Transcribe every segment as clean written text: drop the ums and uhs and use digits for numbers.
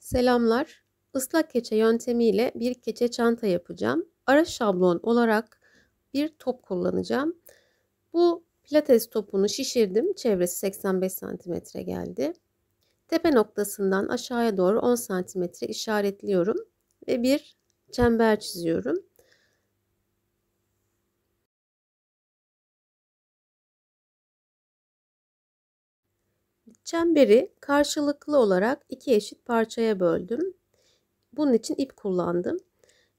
Selamlar. Islak keçe yöntemiyle bir keçe çanta yapacağım. Ara şablon olarak bir top kullanacağım. Bu pilates topunu şişirdim. Çevresi 85 santimetre geldi. Tepe noktasından aşağıya doğru 10 santimetre işaretliyorum ve bir çember çiziyorum. Çemberi karşılıklı olarak iki eşit parçaya böldüm. Bunun için ip kullandım.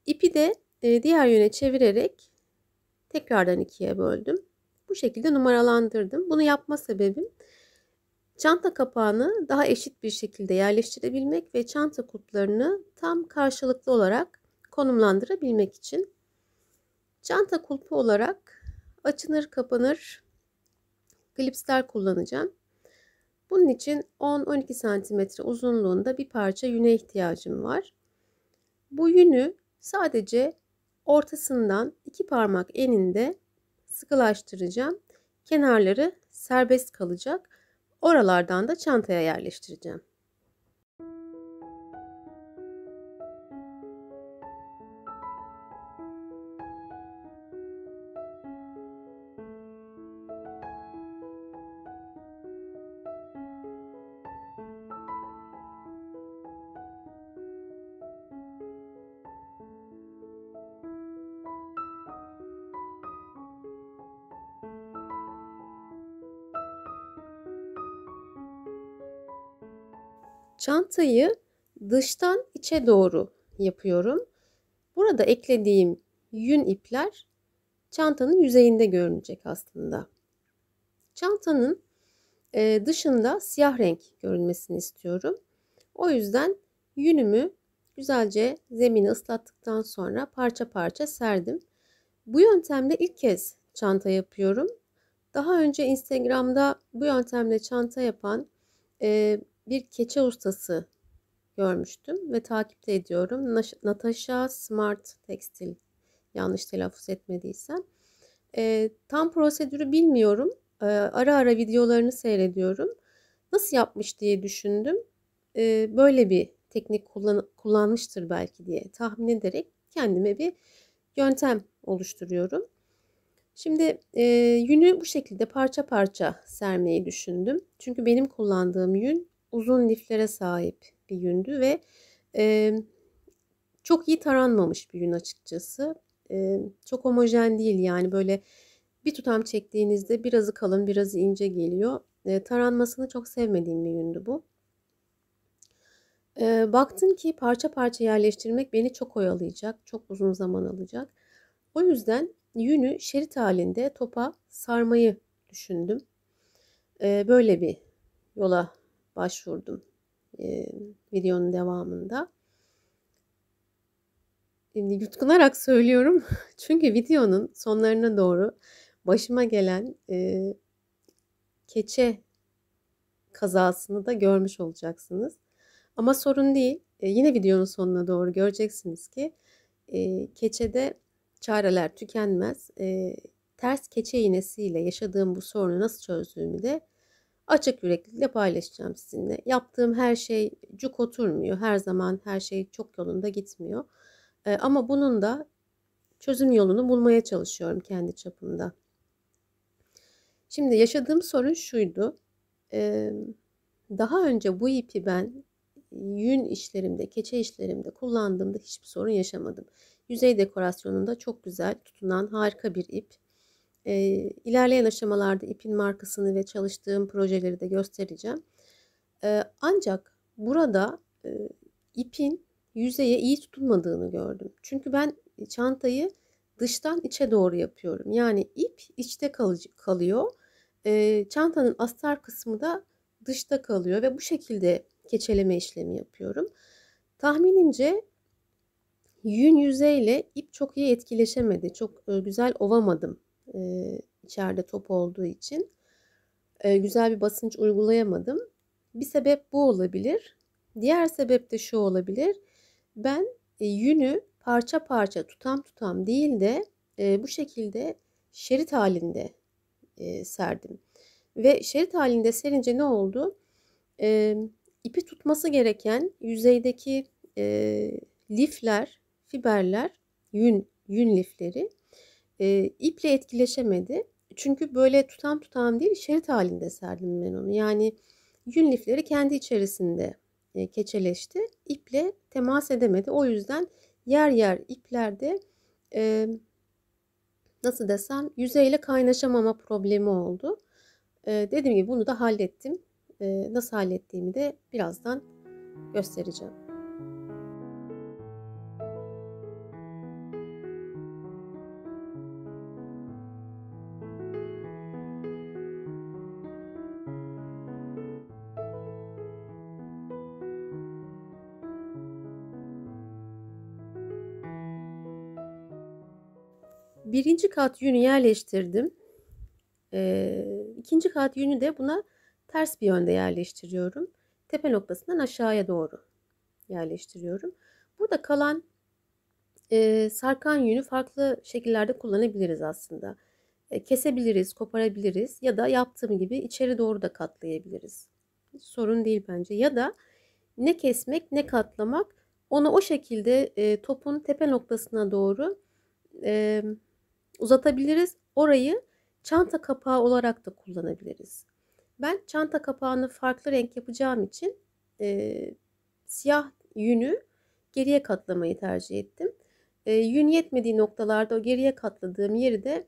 İpi de diğer yöne çevirerek tekrardan ikiye böldüm. Bu şekilde numaralandırdım. Bunu yapma sebebim çanta kapağını daha eşit bir şekilde yerleştirebilmek ve çanta kulplarını tam karşılıklı olarak konumlandırabilmek için. Çanta kulpu olarak açılır kapanır klipsler kullanacağım. Bunun için 10-12 santimetre uzunluğunda bir parça yüne ihtiyacım var. Bu yünü sadece ortasından 2 parmak eninde sıkılaştıracağım. Kenarları serbest kalacak. Oralardan da çantaya yerleştireceğim. Çantayı dıştan içe doğru yapıyorum. Burada eklediğim yün ipler çantanın yüzeyinde görünecek aslında. Çantanın dışında siyah renk görünmesini istiyorum. O yüzden yünümü güzelce zemini ıslattıktan sonra parça parça serdim. Bu yöntemle ilk kez çanta yapıyorum. Daha önce Instagram'da bu yöntemle çanta yapan bir keçe ustası görmüştüm ve takipte ediyorum. Natasha Smart Tekstil, yanlış telaffuz etmediysem. Tam prosedürü bilmiyorum. Ara ara videolarını seyrediyorum. Nasıl yapmış diye düşündüm. Böyle bir teknik kullanmıştır belki diye tahmin ederek kendime bir yöntem oluşturuyorum. Şimdi yünü bu şekilde parça parça sermeyi düşündüm. Çünkü benim kullandığım yün uzun liflere sahip bir yündü ve çok iyi taranmamış bir yün açıkçası. Çok homojen değil, yani böyle bir tutam çektiğinizde birazı kalın birazı ince geliyor. Taranmasını çok sevmediğim bir yündü bu. Baktım ki parça parça yerleştirmek beni çok oyalayacak, çok uzun zaman alacak. O yüzden yünü şerit halinde topa sarmayı düşündüm. Böyle bir yola başvurdum videonun devamında. Şimdi yutkunarak söylüyorum çünkü videonun sonlarına doğru başıma gelen keçe kazasını da görmüş olacaksınız. Ama sorun değil. Yine videonun sonuna doğru göreceksiniz ki keçede çareler tükenmez. Ters keçe iğnesiyle yaşadığım bu sorunu nasıl çözdüğümü de açık yüreklilikle paylaşacağım sizinle. Yaptığım her şey cuk oturmuyor. Her zaman her şey çok yolunda gitmiyor. Ama bunun da çözüm yolunu bulmaya çalışıyorum kendi çapımda. Şimdi yaşadığım sorun şuydu. Daha önce bu ipi ben yün işlerimde, keçe işlerimde kullandığımda hiçbir sorun yaşamadım. Yüzey dekorasyonunda çok güzel tutunan harika bir ip. İlerleyen aşamalarda ipin markasını ve çalıştığım projeleri de göstereceğim. Ancak burada ipin yüzeye iyi tutulmadığını gördüm. Çünkü ben çantayı dıştan içe doğru yapıyorum. Yani ip içte kalıyor. Çantanın astar kısmı da dışta kalıyor ve bu şekilde keçeleme işlemi yapıyorum. Tahminimce yün yüzeyle ip çok iyi etkileşemedi. Çok güzel ovamadım içeride top olduğu için. Güzel bir basınç uygulayamadım. Bir sebep bu olabilir. Diğer sebep de şu olabilir. Ben yünü parça parça tutam tutam değil de bu şekilde şerit halinde serdim. Ve şerit halinde serince ne oldu? ipi tutması gereken yüzeydeki lifler, fiberler, yün lifleri iple etkileşemedi. Çünkü böyle tutam değil, şerit halinde serdim ben onu. Yani yün lifleri kendi içerisinde keçeleşti. İple temas edemedi. O yüzden yer yer iplerde nasıl desem yüzeyle kaynaşamama problemi oldu. Dediğim gibi bunu da hallettim. Nasıl hallettiğimi de birazdan göstereceğim. Birinci kat yünü yerleştirdim. İkinci kat yünü de buna ters bir yönde yerleştiriyorum. Tepe noktasından aşağıya doğru yerleştiriyorum. Burada kalan sarkan yünü farklı şekillerde kullanabiliriz aslında. Kesebiliriz, koparabiliriz ya da yaptığım gibi içeri doğru da katlayabiliriz. Hiç sorun değil bence. Ya da ne kesmek ne katlamak, onu o şekilde topun tepe noktasına doğru uzatabiliriz. Orayı çanta kapağı olarak da kullanabiliriz. Ben çanta kapağını farklı renk yapacağım için siyah yünü geriye katlamayı tercih ettim. Yün yetmediği noktalarda o geriye katladığım yeri de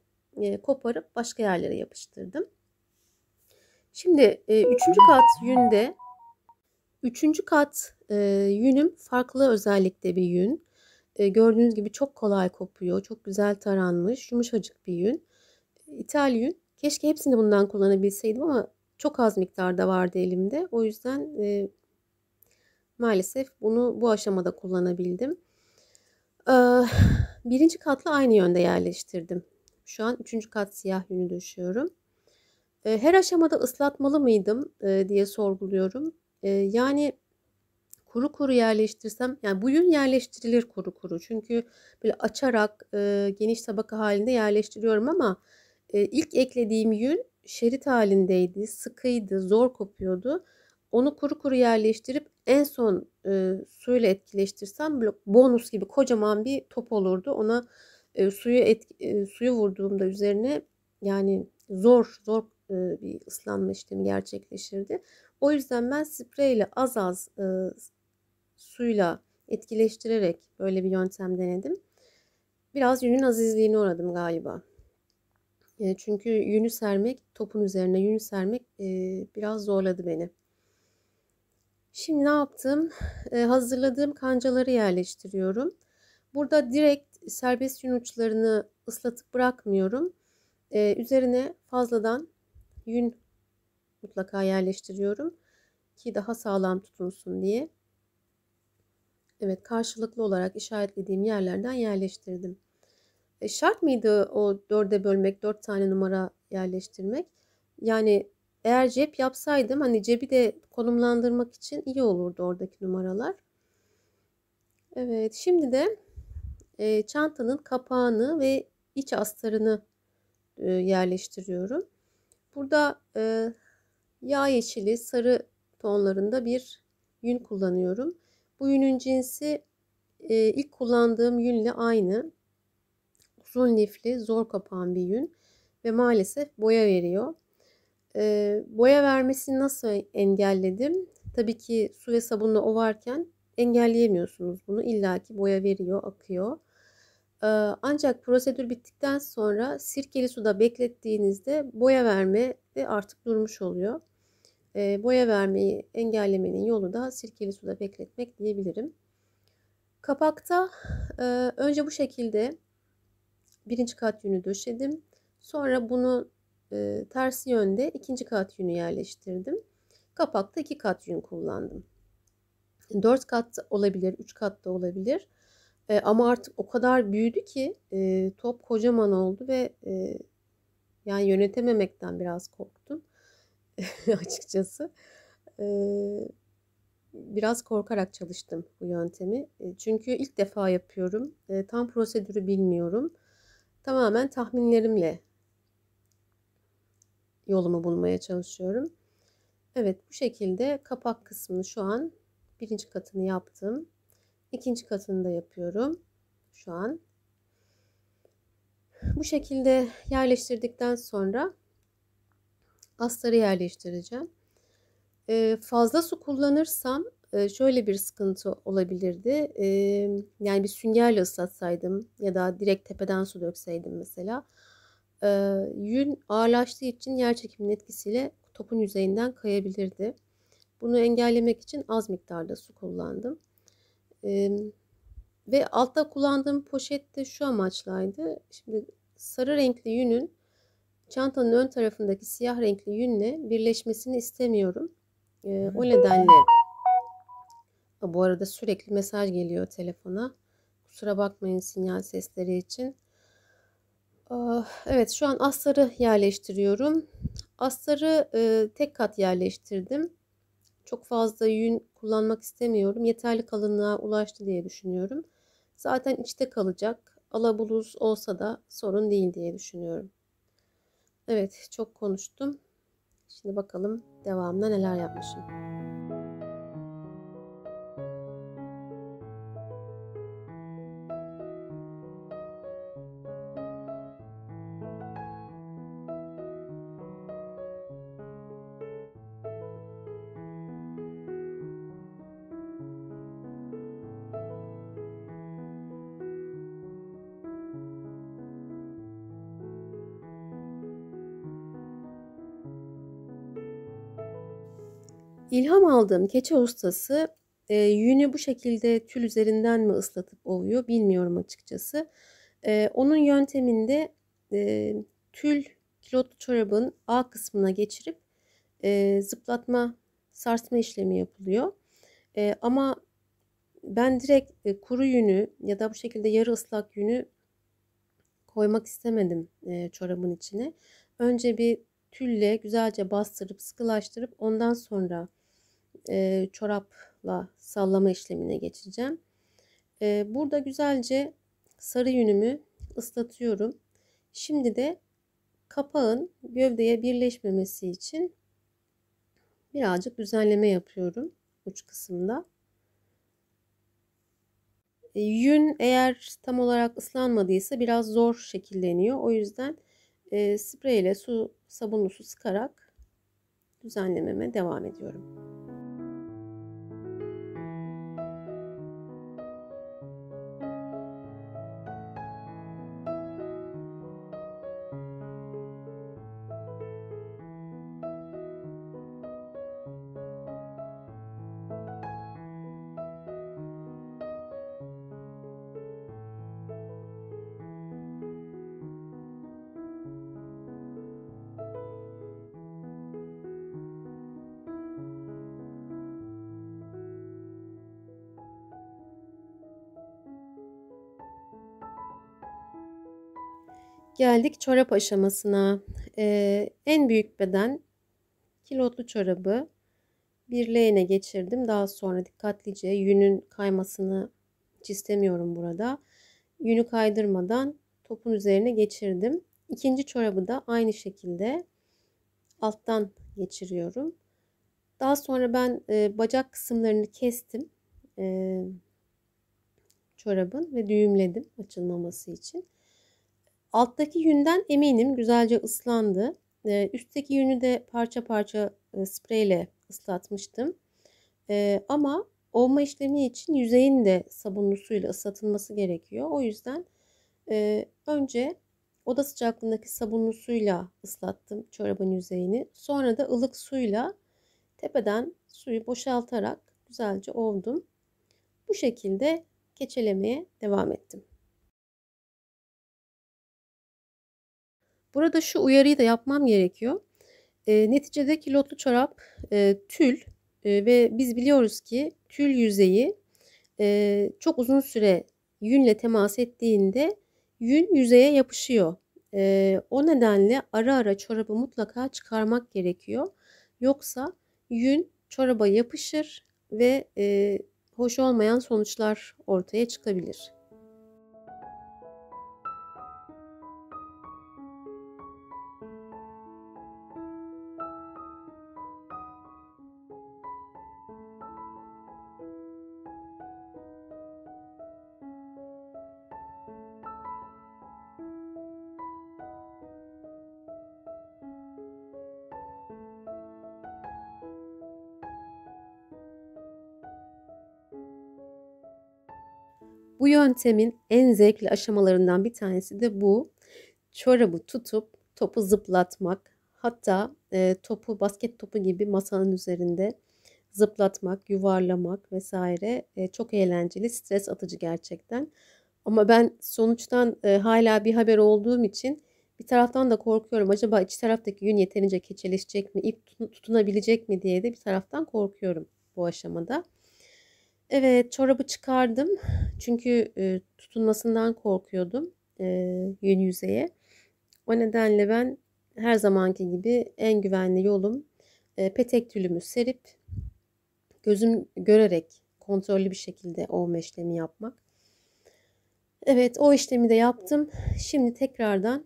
koparıp başka yerlere yapıştırdım. Şimdi üçüncü kat yünüm farklı özellikte bir yün. Gördüğünüz gibi çok kolay kopuyor. Çok güzel taranmış, yumuşacık bir yün. İthal yün. Keşke hepsini bundan kullanabilseydim ama çok az miktarda vardı elimde. O yüzden maalesef bunu bu aşamada kullanabildim. Birinci katla aynı yönde yerleştirdim. Şu an üçüncü kat siyah yünü döşüyorum. Her aşamada ıslatmalı mıydım diye sorguluyorum. Yani kuru kuru yerleştirsem, yani bu yün yerleştirilir kuru kuru. Çünkü böyle açarak geniş tabaka halinde yerleştiriyorum ama ilk eklediğim yün şerit halindeydi, sıkıydı, zor kopuyordu. Onu kuru kuru yerleştirip en son suyla etkileştirsem böyle bonus gibi kocaman bir top olurdu. Ona suyu vurduğumda üzerine yani zor bir ıslanma işlemi gerçekleşirdi. O yüzden ben spreyle az suyla etkileştirerek böyle bir yöntem denedim. Biraz yünün azizliğine uğradım galiba. Çünkü yünü sermek, topun üzerine yünü sermek biraz zorladı beni. Şimdi ne yaptım? Hazırladığım kancaları yerleştiriyorum. Burada direkt serbest yün uçlarını ıslatıp bırakmıyorum. Üzerine fazladan yün mutlaka yerleştiriyorum ki daha sağlam tutunsun diye. Evet, karşılıklı olarak işaretlediğim yerlerden yerleştirdim. Şart mıydı o dörde bölmek, 4 tane numara yerleştirmek? Yani eğer cep yapsaydım hani cebi de konumlandırmak için iyi olurdu oradaki numaralar. Evet, şimdi de çantanın kapağını ve iç astarını yerleştiriyorum. Burada yağ yeşili, sarı tonlarında bir yün kullanıyorum. Bu yünün cinsi ilk kullandığım yünle aynı. Uzun lifli, zor kapan bir yün ve maalesef boya veriyor. Boya vermesini nasıl engelledim? Tabii ki su ve sabunla ovarken engelleyemiyorsunuz bunu. İlla ki boya veriyor, akıyor. Ancak prosedür bittikten sonra sirkeli suda beklettiğinizde boya verme de artık durmuş oluyor. Boya vermeyi engellemenin yolu da sirkeli suda bekletmek diyebilirim. Kapakta önce bu şekilde birinci kat yünü döşedim. Sonra bunu tersi yönde ikinci kat yünü yerleştirdim. Kapakta 2 kat yün kullandım. 4 kat olabilir, 3 kat da olabilir. Ama artık o kadar büyüdü ki top kocaman oldu ve yani yönetememekten biraz korktum açıkçası. Biraz korkarak çalıştım bu yöntemi. Çünkü ilk defa yapıyorum. Tam prosedürü bilmiyorum. Tamamen tahminlerimle yolumu bulmaya çalışıyorum. Evet, bu şekilde kapak kısmını şu an birinci katını yaptım. İkinci katını da yapıyorum şu an. Bu şekilde yerleştirdikten sonra astarı yerleştireceğim. Fazla su kullanırsam şöyle bir sıkıntı olabilirdi. Yani bir süngerle ıslatsaydım ya da direkt tepeden su dökseydim mesela. Yün ağırlaştığı için yer çekiminin etkisiyle topun yüzeyinden kayabilirdi. Bunu engellemek için az miktarda su kullandım. Ve altta kullandığım poşet de şu amaçlaydı. Şimdi sarı renkli yünün çantanın ön tarafındaki siyah renkli yünle birleşmesini istemiyorum. O nedenle bu arada sürekli mesaj geliyor telefona. Kusura bakmayın sinyal sesleri için. Evet, şu an astarı yerleştiriyorum. Astarı tek kat yerleştirdim. Çok fazla yün kullanmak istemiyorum. Yeterli kalınlığa ulaştı diye düşünüyorum. Zaten içte kalacak. Alabulus olsa da sorun değil diye düşünüyorum. Evet, çok konuştum. Şimdi bakalım devamında neler yapmışım. İlham aldığım keçe ustası yünü bu şekilde tül üzerinden mi ıslatıp ovuyor bilmiyorum açıkçası. Onun yönteminde tül kilotlu çorabın A kısmına geçirip zıplatma, sarsma işlemi yapılıyor. Ama ben direkt kuru yünü ya da bu şekilde yarı ıslak yünü koymak istemedim çorabın içine. Önce bir tülle güzelce bastırıp sıkılaştırıp ondan sonra çorapla sallama işlemine geçeceğim. Burada güzelce sarı yünümü ıslatıyorum. Şimdi de kapağın gövdeye birleşmemesi için birazcık düzenleme yapıyorum uç kısımda. Yün eğer tam olarak ıslanmadıysa biraz zor şekilleniyor. O yüzden spreyle sabunlu su sıkarak düzenlememe devam ediyorum. Geldik çorap aşamasına. En büyük beden kilotlu çorabı bir leğene geçirdim. Daha sonra dikkatlice yünün kaymasını hiç istemiyorum burada. Yünü kaydırmadan topun üzerine geçirdim. İkinci çorabı da aynı şekilde alttan geçiriyorum. Daha sonra ben bacak kısımlarını kestim çorabın ve düğümledim açılmaması için. Alttaki yünden eminim güzelce ıslandı. Üstteki yünü de parça parça spreyle ıslatmıştım. Ama ovma işlemi için yüzeyin de sabunlu suyla ıslatılması gerekiyor. O yüzden önce oda sıcaklığındaki sabunlu suyla ıslattım çorabın yüzeyini. Sonra da ılık suyla tepeden suyu boşaltarak güzelce ovdum. Bu şekilde keçelemeye devam ettim. Burada şu uyarıyı da yapmam gerekiyor. Neticede kilotlu çorap tül ve biz biliyoruz ki tül yüzeyi çok uzun süre yünle temas ettiğinde yün yüzeye yapışıyor. O nedenle ara ara çorabı mutlaka çıkarmak gerekiyor. Yoksa yün çoraba yapışır ve hoş olmayan sonuçlar ortaya çıkabilir. Bu yöntemin en zevkli aşamalarından bir tanesi de bu. Çorabı tutup topu zıplatmak, hatta topu basket topu gibi masanın üzerinde zıplatmak, yuvarlamak vesaire çok eğlenceli, stres atıcı gerçekten. Ama ben sonuçtan hala bir haber olduğum için bir taraftan da korkuyorum. Acaba iç taraftaki yün yeterince keçeleşecek mi, ip tutunabilecek mi diye de bir taraftan korkuyorum bu aşamada. Evet, çorabı çıkardım. Çünkü tutunmasından korkuyordum yün yüzeye. O nedenle ben her zamanki gibi en güvenli yolum petek tülümü serip gözüm görerek kontrollü bir şekilde ovma işlemi yapmak. Evet, o işlemi de yaptım. Şimdi tekrardan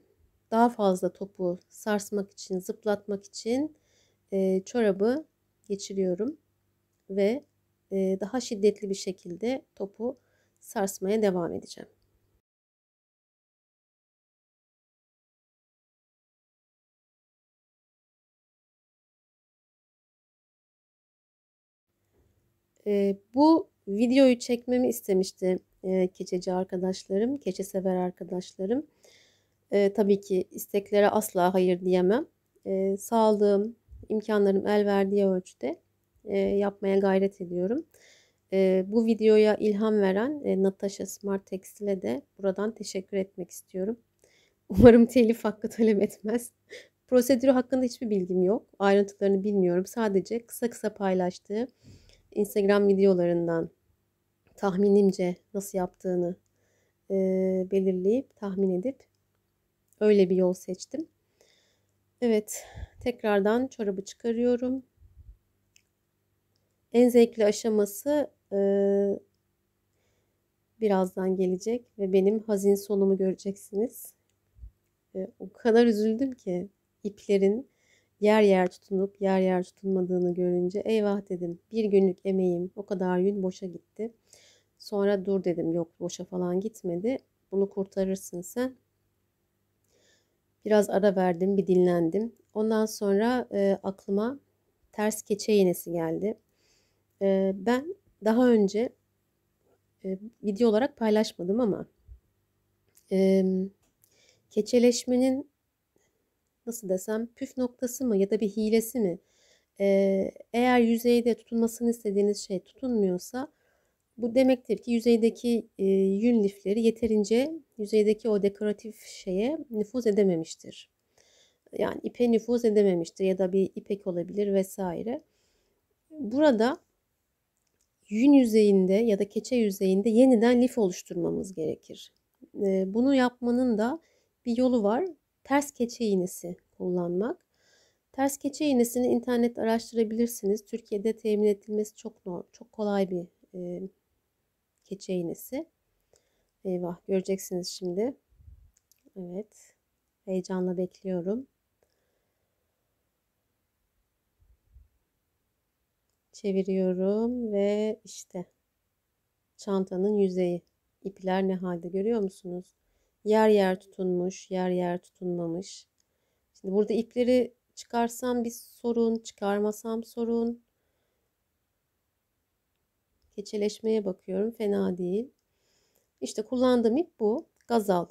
daha fazla topu sarsmak için, zıplatmak için çorabı geçiriyorum ve daha şiddetli bir şekilde topu sarsmaya devam edeceğim. Bu videoyu çekmemi istemişti keçeci arkadaşlarım, keçi sever arkadaşlarım. Tabii ki isteklere asla hayır diyemem. Sağlığım, imkanlarım el verdiği ölçüde yapmaya gayret ediyorum. Bu videoya ilham veren Natasha Smart Textile'e de buradan teşekkür etmek istiyorum. Umarım telif hakkı talep etmez. Prosedürü hakkında hiçbir bilgim yok. Ayrıntılarını bilmiyorum. Sadece kısa kısa paylaştığı Instagram videolarından tahminimce nasıl yaptığını belirleyip tahmin edip öyle bir yol seçtim. Evet, tekrardan çorabı çıkarıyorum. En zevkli aşaması birazdan gelecek ve benim hazin sonumu göreceksiniz. O kadar üzüldüm ki iplerin yer yer tutunup yer yer tutunmadığını görünce eyvah dedim. Bir günlük emeğim, o kadar yün boşa gitti. Sonra dur dedim, yok boşa falan gitmedi. Bunu kurtarırsın sen. Biraz ara verdim, bir dinlendim. Ondan sonra aklıma ters keçe iğnesi geldi. Ben daha önce video olarak paylaşmadım ama e, keçeleşmenin nasıl desem püf noktası mı ya da bir hilesi mi? Eğer yüzeyde tutunmasını istediğiniz şey tutunmuyorsa bu demektir ki yüzeydeki yün lifleri yeterince yüzeydeki o dekoratif şeye nüfuz edememiştir. Yani ipe nüfuz edememiştir ya da bir ipek olabilir vesaire. Burada yün yüzeyinde ya da keçe yüzeyinde yeniden lif oluşturmamız gerekir. Bunu yapmanın da bir yolu var. Ters keçe iğnesi kullanmak. Ters keçe iğnesini internette araştırabilirsiniz. Türkiye'de temin edilmesi çok kolay bir keçe iğnesi. Eyvah, göreceksiniz şimdi. Evet. Heyecanla bekliyorum. Çeviriyorum ve işte çantanın yüzeyi. İpler ne halde görüyor musunuz? Yer yer tutunmuş, yer yer tutunmamış. Şimdi burada ipleri çıkarsam bir sorun, çıkarmasam sorun. Keçeleşmeye bakıyorum, fena değil. İşte kullandığım ip bu. Gazal,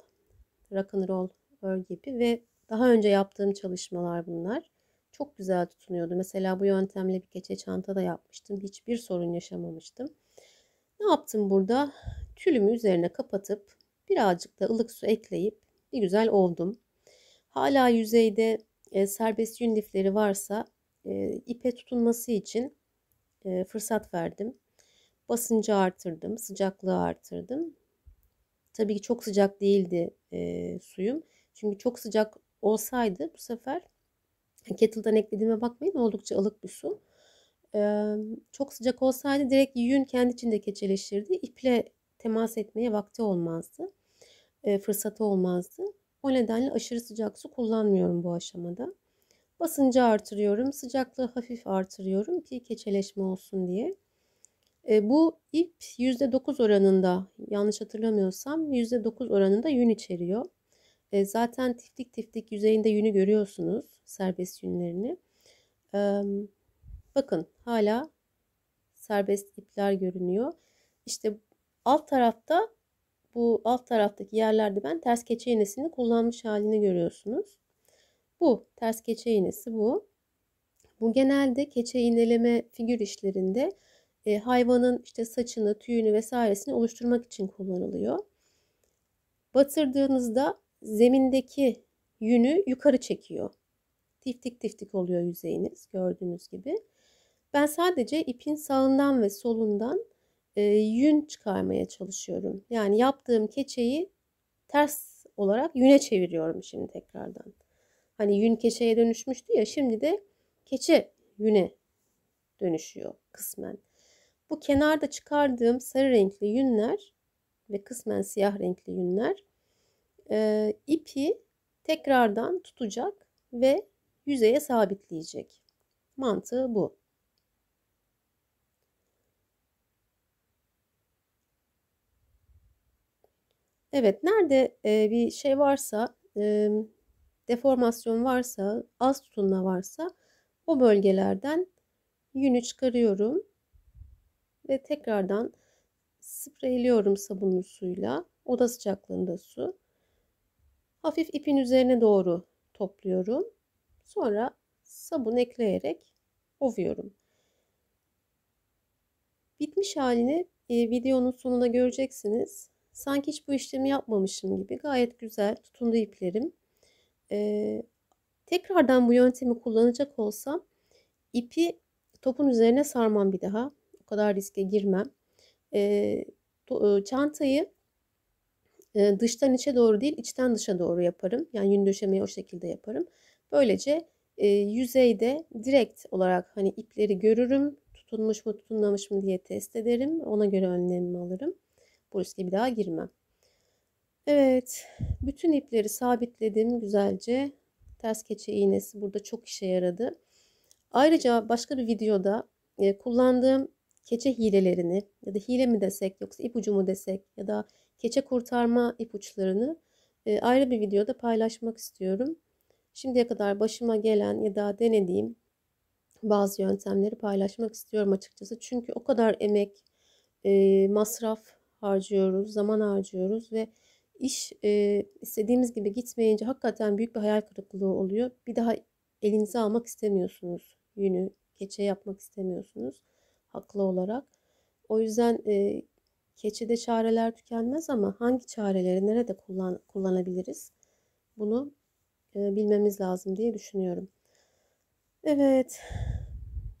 rock'n'roll örgü ipi ve daha önce yaptığım çalışmalar bunlar. Çok güzel tutunuyordu. Mesela bu yöntemle bir keçe çanta da yapmıştım. Hiçbir sorun yaşamamıştım. Ne yaptım burada? Tülümü üzerine kapatıp birazcık da ılık su ekleyip bir güzel ovdum. Hala yüzeyde serbest yün lifleri varsa ipe tutunması için fırsat verdim. Basıncı artırdım, sıcaklığı artırdım. Tabii ki çok sıcak değildi suyum. Çünkü çok sıcak olsaydı bu sefer kettle'dan eklediğime bakmayın, oldukça ılık bir su. Çok sıcak olsaydı direkt yün kendi içinde keçeleşirdi. İple temas etmeye vakti olmazdı. Fırsatı olmazdı. O nedenle aşırı sıcak su kullanmıyorum bu aşamada. Basıncı artırıyorum. Sıcaklığı hafif artırıyorum ki keçeleşme olsun diye. Bu ip %9 oranında, yanlış hatırlamıyorsam %9 oranında yün içeriyor. Zaten tiftik tiftik yüzeyinde yünü görüyorsunuz. Serbest yünlerini. Bakın hala serbest ipler görünüyor. İşte alt tarafta bu alt taraftaki yerlerde ben ters keçe iğnesini kullanmış halini görüyorsunuz. Bu ters keçe iğnesi bu. Bu genelde keçe iğneleme figür işlerinde hayvanın işte saçını, tüyünü vesairesini oluşturmak için kullanılıyor. Batırdığınızda zemindeki yünü yukarı çekiyor. Tiftik tiftik oluyor yüzeyiniz gördüğünüz gibi. Ben sadece ipin sağından ve solundan yün çıkarmaya çalışıyorum. Yani yaptığım keçeyi ters olarak yüne çeviriyorum şimdi tekrardan. Hani yün keçeye dönüşmüştü ya, şimdi de keçe yüne dönüşüyor kısmen. Bu kenarda çıkardığım sarı renkli yünler ve kısmen siyah renkli yünler ipi tekrardan tutacak ve yüzeye sabitleyecek. Mantığı bu. Evet, nerede bir şey varsa, deformasyon varsa, az tutunma varsa o bölgelerden yünü çıkarıyorum ve tekrardan spreyliyorum sabunlu suyla. Oda sıcaklığında su. Hafif ipin üzerine doğru topluyorum. Sonra sabun ekleyerek ovuyorum. Bitmiş halini videonun sonunda göreceksiniz. Sanki hiç bu işlemi yapmamışım gibi gayet güzel tutundu iplerim. Tekrardan bu yöntemi kullanacak olsam ipi topun üzerine sarmam bir daha. O kadar riske girmem. Çantayı dıştan içe doğru değil, içten dışa doğru yaparım. Yani yün döşemeyi o şekilde yaparım. Böylece yüzeyde direkt olarak hani ipleri görürüm. Tutunmuş mu tutunmamış mı diye test ederim. Ona göre önlemimi alırım. Bu riske bir daha girmem. Evet, bütün ipleri sabitledim güzelce. Ters keçe iğnesi burada çok işe yaradı. Ayrıca başka bir videoda kullandığım keçe hilelerini ya da hile mi desek yoksa ipucu mu desek ya da keçe kurtarma ipuçlarını ayrı bir videoda paylaşmak istiyorum. Şimdiye kadar başıma gelen ya da denediğim bazı yöntemleri paylaşmak istiyorum açıkçası. Çünkü o kadar emek, masraf harcıyoruz, zaman harcıyoruz ve iş istediğimiz gibi gitmeyince hakikaten büyük bir hayal kırıklığı oluyor. Bir daha elinize almak istemiyorsunuz yünü, keçe yapmak istemiyorsunuz haklı olarak. O yüzden keçede çareler tükenmez ama hangi çareleri nerede kullanabiliriz? Bunu bilmemiz lazım diye düşünüyorum. Evet,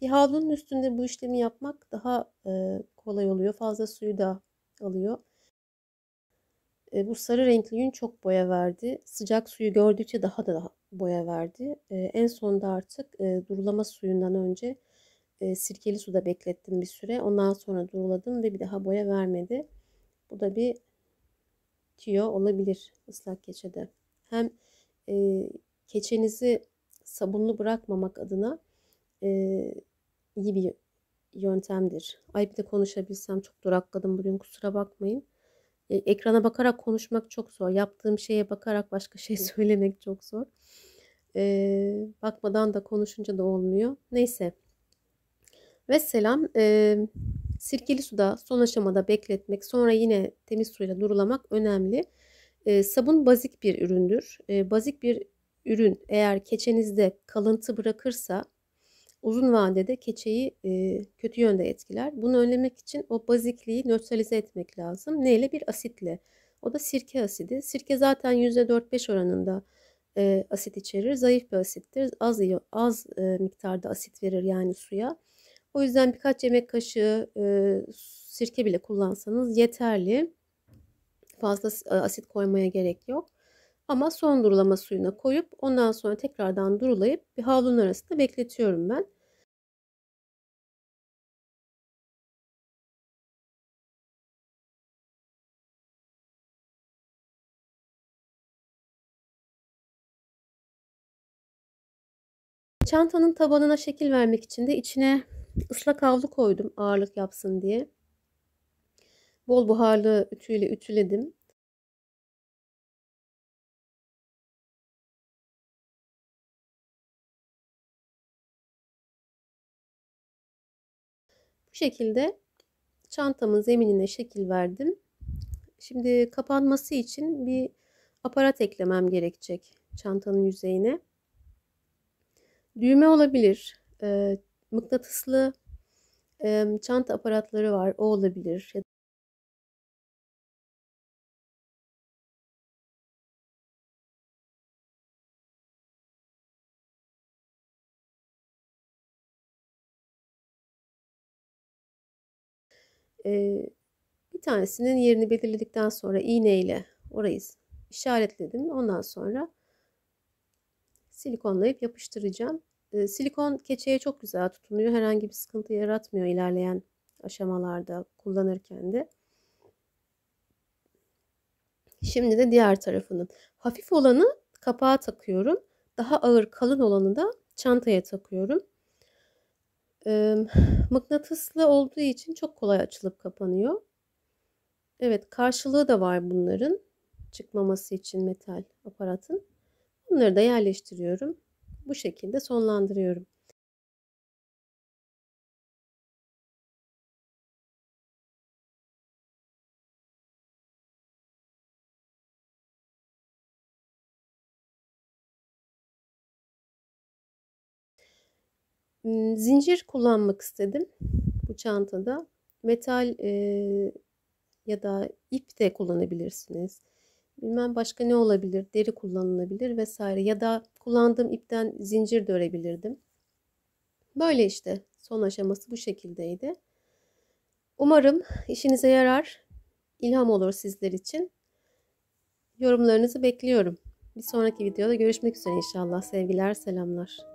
bir havlunun üstünde bu işlemi yapmak daha kolay oluyor. Fazla suyu da alıyor. Bu sarı renkli yün çok boya verdi. Sıcak suyu gördükçe daha boya verdi. En sonunda artık durulama suyundan önce sirkeli suda beklettim bir süre. Ondan sonra duruladım ve bir daha boya vermedi. Bu da bir tüyo olabilir ıslak keçede. Hem e, keçenizi sabunlu bırakmamak adına e, iyi bir yöntemdir. Ay bir de konuşabilsem, çok durakladım bugün, kusura bakmayın. Ekrana bakarak konuşmak çok zor. Yaptığım şeye bakarak başka şey söylemek çok zor. Bakmadan da konuşunca da olmuyor. Neyse. Vesselam. Sirkeli suda son aşamada bekletmek, sonra yine temiz suyla durulamak önemli. Sabun bazik bir üründür. Bazik bir ürün eğer keçenizde kalıntı bırakırsa uzun vadede keçeyi kötü yönde etkiler. Bunu önlemek için o bazikliği nötralize etmek lazım. Neyle? Bir asitle. O da sirke asidi. Sirke zaten %4-5 oranında asit içerir. Zayıf bir asittir. Az miktarda asit verir yani suya. O yüzden birkaç yemek kaşığı sirke bile kullansanız yeterli. Fazla asit koymaya gerek yok. Ama son durulama suyuna koyup ondan sonra tekrardan durulayıp bir havlunun arasında bekletiyorum ben. Çantanın tabanına şekil vermek için de içine ıslak havlu koydum ağırlık yapsın diye. Bol buharlı ütüyle ütüledim. Bu şekilde çantamın zeminine şekil verdim. Şimdi kapanması için bir aparat eklemem gerekecek çantanın yüzeyine. Düğme olabilir. Mıknatıslı çanta aparatları var. O olabilir. Bir tanesinin yerini belirledikten sonra iğneyle orayı işaretledim. Ondan sonra silikonlayıp yapıştıracağım. Silikon keçeye çok güzel tutunuyor. Herhangi bir sıkıntı yaratmıyor ilerleyen aşamalarda kullanırken de. Şimdi de diğer tarafını. Hafif olanı kapağa takıyorum. Daha ağır kalın olanı da çantaya takıyorum. Mıknatıslı olduğu için çok kolay açılıp kapanıyor. Evet, karşılığı da var bunların. Çıkmaması için metal aparatın. Bunları da yerleştiriyorum. Bu şekilde sonlandırıyorum. Zincir kullanmak istedim bu çantada. Metal ya da ip de kullanabilirsiniz. Bilmem başka ne olabilir? Deri kullanılabilir vesaire. Ya da kullandığım ipten zincir de örebilirdim. Böyle işte son aşaması bu şekildeydi. Umarım işinize yarar, ilham olur sizler için. Yorumlarınızı bekliyorum. Bir sonraki videoda görüşmek üzere inşallah. Sevgiler, selamlar.